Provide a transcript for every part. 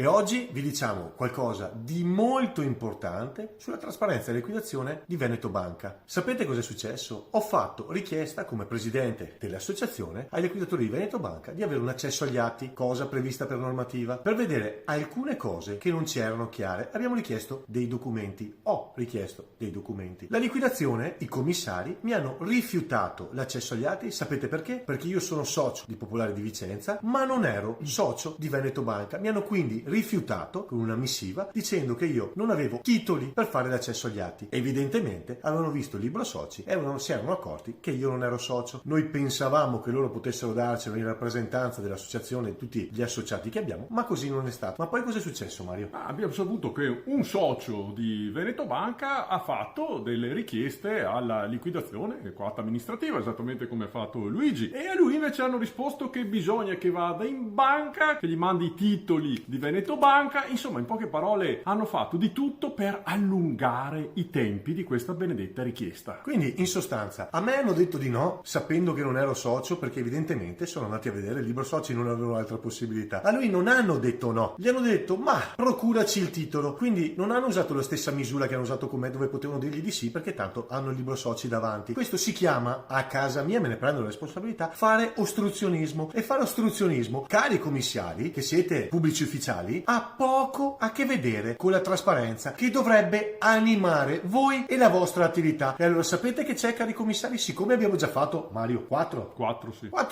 E oggi vi diciamo qualcosa di molto importante sulla trasparenza e liquidazione di Veneto Banca. Sapete cosa è successo? Ho fatto richiesta come presidente dell'associazione ai liquidatori di Veneto Banca di avere un accesso agli atti, cosa prevista per normativa, per vedere alcune cose che non ci erano chiare. Abbiamo richiesto dei documenti. Ho richiesto dei documenti. La liquidazione, i commissari mi hanno rifiutato l'accesso agli atti. Sapete perché? Perché io sono socio di Popolare di Vicenza, ma non ero socio di Veneto Banca. Mi hanno quindi rifiutato con una missiva dicendo che io non avevo titoli per fare l'accesso agli atti. Evidentemente avevano visto il libro soci e si erano accorti che io non ero socio. Noi pensavamo che loro potessero darcelo in rappresentanza dell'associazione di tutti gli associati che abbiamo, ma così non è stato. Ma poi cosa è successo, Mario? Abbiamo saputo che un socio di Veneto Banca ha fatto delle richieste alla liquidazione coatta amministrativa, esattamente come ha fatto Luigi, e a lui invece hanno risposto che bisogna che vada in banca, che gli mandi i titoli di Veneto Banca. Insomma, in poche parole, hanno fatto di tutto per allungare i tempi di questa benedetta richiesta. Quindi, in sostanza, a me hanno detto di no, sapendo che non ero socio, perché evidentemente sono andati a vedere il libro soci, non avevano altra possibilità. A lui non hanno detto no, gli hanno detto ma procuraci il titolo. Quindi non hanno usato la stessa misura che hanno usato con me, dove potevano dirgli di sì, perché tanto hanno il libro soci davanti. Questo si chiama, a casa mia, me ne prendo la responsabilità, fare ostruzionismo. E fare ostruzionismo, cari commissari, che siete pubblici ufficiali, ha poco a che vedere con la trasparenza che dovrebbe animare voi e la vostra attività. E allora sapete che c'è, cari commissari? Siccome abbiamo già fatto, Mario, 4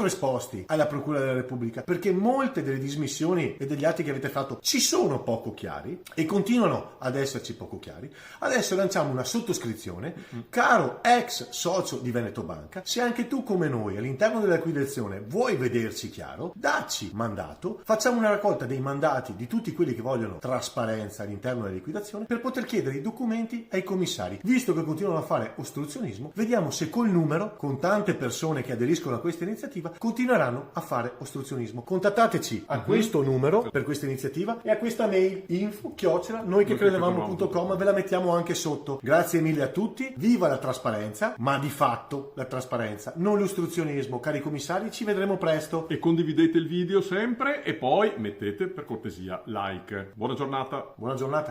esposti alla Procura della Repubblica, perché molte delle dismissioni e degli atti che avete fatto ci sono poco chiari e continuano ad esserci poco chiari, adesso lanciamo una sottoscrizione. Caro ex socio di Veneto Banca, se anche tu come noi all'interno della liquidazione vuoi vederci chiaro, dacci mandato, facciamo una raccolta dei mandati di tutti quelli che vogliono trasparenza all'interno della liquidazione per poter chiedere i documenti ai commissari. Visto che continuano a fare ostruzionismo, vediamo se col numero, con tante persone che aderiscono a questa iniziativa, continueranno a fare ostruzionismo. Contattateci a questo numero per questa iniziativa e a questa mail info@noichecredevamo.com, ve la mettiamo anche sotto. Grazie mille a tutti, viva la trasparenza, ma di fatto la trasparenza, non l'ostruzionismo. Cari commissari, ci vedremo presto. E condividete il video sempre e poi mettete per cortesia like. Buona giornata. Buona giornata.